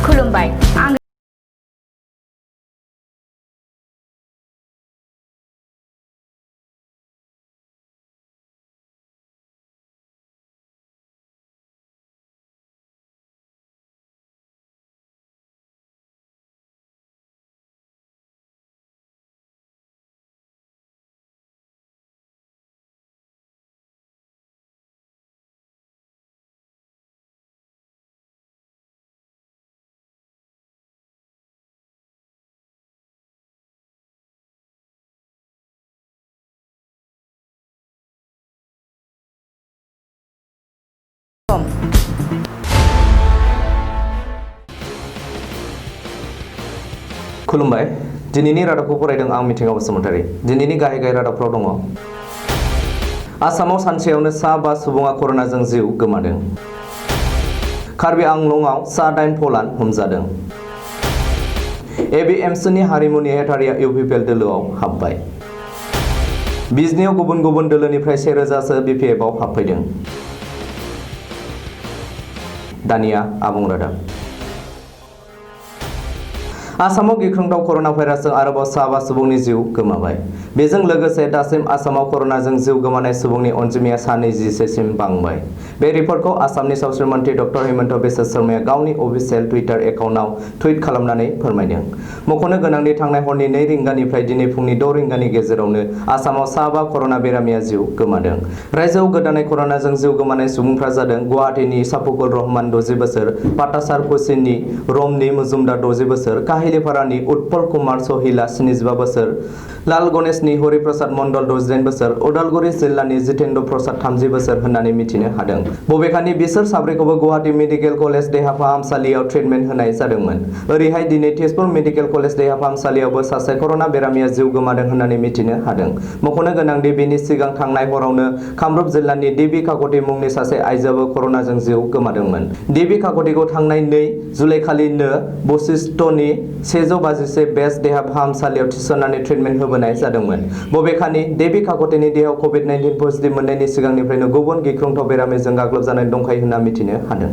खुलुमबाय आं खुलुमबाय दिनैनि रादाबखौ फरायदों आं मिथिंगा बसुमतारी। दिनैनि गाहाय रादाबफोराव दङ। आसामाव सानसेयावनो सा 5 सुबुङा कर'नाजों जिउ गोमादों। कार्बि आंलंआव सा 8 फलान हमजादों। एबिएमसुनि हारिमु नेहाथारिया इउपिपिएल दोलोआव हाबबाय। बिजनियाव गुबुन गुबुन दोलोनिफ्राय 1000सो बिपिएफआव हाबफैदों। दानिया आबुं रादाब। आसामाव गिख्रंथाव कर'ना भाइरासजों आरोबाव सा 5 सुबुंनि जिउ गोमाबाय। बेजों लोगोसे दासिम आसामाव कर'नाजों जिउ गोमानाय सुबुंनि अनजिमाया सा 21 सिम बांबाय। बे रिपर्टखौ आसामनि सावस्रि मन्थ्रि डक्टर हिमन्त बिश्व शर्माया गावनि अफिसियेल टुइटार एकाउन्टआव टुइट खालामनानै फोरमायदों। मख'नो गोनांदि थांनाय हरनि 2 रिंगानिफ्राय दिनै फुंनि 6 रिंगानि गेजेरावनो आसामाव सा 5 कर'ना बेरामिया जिउ गोमादों। रायजोआव गोदानै कर'नाजों जिउ गोमानाय सुबुंफ्रा जादों गुवाहाटीनि साफुकुल रहमान 60 बोसोर, पाटासार कुचिनि रमनि मजुमदार 60 बोसोर, काहिलिपारानि उत्पल कुमार सहिला 75 बोसोर, लाल गणेशनि हरिप्रसाद मण्डल 68 बोसोर, उदालगुरि जिल्लानि जितेन्द्र प्रसाद 30 बोसोर होननानै मिथिनो हादों। बबेखानि बिसोर साब्रैखौबो गुवाहाटी मेडिकेल कलेज देहा फाहामसालियाव ट्रिटमेन्ट होनाय जादोंमोन। ओरैहाय दिनै तेजपुर मेडिकेल कलेज देहा फाहामसालियावबो सासे कर'ना बेरामिया जिउ गोमादों होननानै मिथिनो हादों। मख'नो गोनांदि बेनि सिगां थांनाय हरावनो कामरुप जिल्लानि देबि काकति मुंनि सासे आइजोआबो कर'नाजों जिउ गोमादोंमोन। देबि काकतिखौ थांनाय 2 जुलाइखालिनो बशिष्ठनि 151 बेस देहा फाहामसालियाव थिसननानै ट्रिटमेन्ट होबोनाय जादोंमोन। बबेखानि देबि काकतिनि देहायाव कभिड-19 पजिटिभ मोननायनि सिगांनिफ्रायनो गुबुन गिख्रंथाव बेरामिजों गाग्लोबजानानै दंखायो होनना मिथिनो हादों।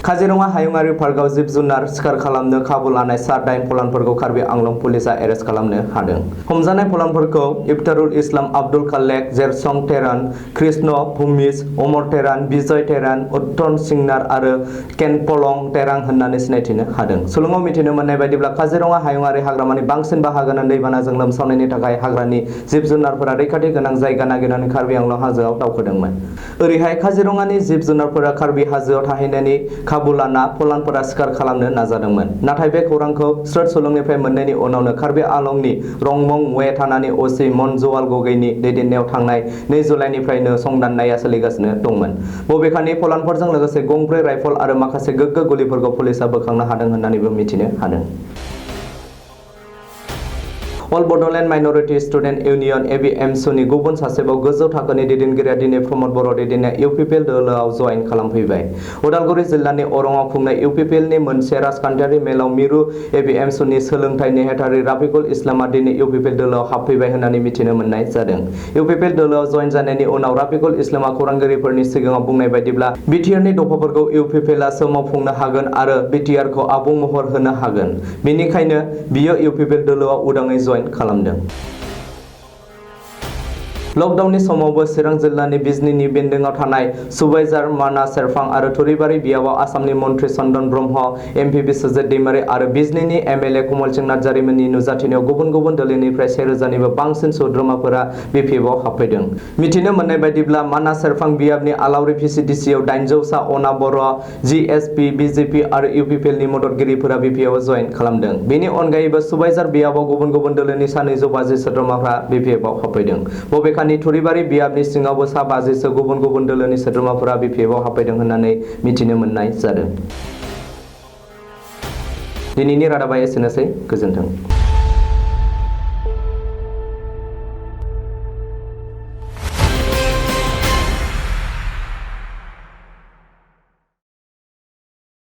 काजिरङा हायुङारि पार्कआव जिब-जुनार सिखार खालामनो खाबु लानाय सा 8 फलानफोरखौ कार्बि आंलं पुलिसआ एरेस्ट खालामनो हादों। हमजानाय फलानफोरखौ इफ्तारुल इस्लाम, आब्दुल खालेक, जेरसं तेरान, कृष्ण भुमिज, अमर तेरान, बिजय तेरान, उत्तम सिंनार आरो केनपलं तेरां होननानै सिनायथिनो हादों। सुलुङाव मिथिनो मोननाय बायदिब्ला काजिरङा हायुङारि हाग्रामानि बांसिन बाहागोआनो दैबानाजों लोमसावनायनि थाखाय हाग्रानि जिब-जुनारफोरा रैखाथि गोनां जायगा नागिरनानै कार्बि आंलं हाजोआव दावखोदोंमोन। ओरैहाय काजिरङानि जिब-जुनारफोरा कार्बि हाजोआव थाहैनायनि खाबु लाना फलानफोरा सिखार खालामनो नाजादोंमोन। नाथाय बे खौरांखौ स्रोद सुलुंनिफ्राय मोननायनि उनावनो कार्बि आंलंनि रंमं वे थानानि अ.सि. मनजुवाल गगैनि दैदेननायाव थांनाय 2 जुलाइनिफ्रायनो संदाननाया सोलिगासिनो दंमोन। बबेखानि फलानफोरजों लोगोसे गंब्रै राइफल आरो माखासे गोग्गो गुलिफोरखौ पुलिसआ बोखांनो हादों होननानैबो मिथिनो हादों। अल बड'लेण्ड माइन'रिटि स्टुडेन्ट इउनियन एबिएमसुनि गुबुन सासेबाव गोजौ थाखोनि दैदेनगिरिया दिनै प्रमद बर' दैदेननाय इउपिपिएल दोलोआव जयेन खालामफैबाय। उदालगुरि जिल्लानि अरंआव खुंनाय इउपिपिएलनि मोनसे राजखान्थियारि मेलाव मिरु एबिएमसुनि सोलोंथाइ नेहाथारि राफिकुल इस्लामआ दिनै इउपिपिएल दोलोआव हाबफैबाय होननानै मिथिनो मोननाय जादों। इउपिपिएल दोलोआव जयेन जानायनि उनाव राफिकुल इस्लामआ खौरांगिरिफोरनि सिगाङाव बुंनाय बायदिब्ला बिटिआरनि दफाफोरखौ इउपिपिएलआसो मावफुंनो हागोन आरो बिटिआरखौ आबुं महर होनो हागोन। बेनिखायनो बियो इउपिपिएल दोलोआव उदाङै जयेन खालामदों। लकडाउननि समावबो चिरां जिल्लानि बिजनीनि बेन्दोंआव थानाय सुबाइजार माना सेरफां आरो थुरिबारि बियाबाव आसामनि मन्त्रि चन्दन ब्रह्म, एमपि बिश्वजित दैमारी आरो बिजनीनि एमएलए कमलसिं नार्जारिमोननि नुजाथिनायाव गुबुन गुबुन दोलोनिफ्राय 1000निबो बांसिन सोद्रोमाफोरा बिपिएफआव हाबफैदों। मिथिनो मोननाय बायदिब्ला माना सेरफां बियाबनि आलावरि भिसिडिसिआव 800 सा अना बर', जिएसपि, बिजेपि आरो इउपिपिएलनि मददगिरिफोरा बिपिएफआव जयेन खालामदों। बेनि अनगायैबो सुबाइजार बियाबाव गुबुन गुबुन दोलोनि सा 250 सोद्रोमाफोरा बिपिएफआव हाबफैदों। बबेखानि थुरिबारि बियाबनि सिङावबो सा 50 सो गुबुन गुबुन दोलोनि सोद्रोमाफोरा बिपिएफआव हाबफैदों होननानै मिथिनो मोननाय जादों। दिनैनि रादाबा एसेनोसै। गोजोन्थों।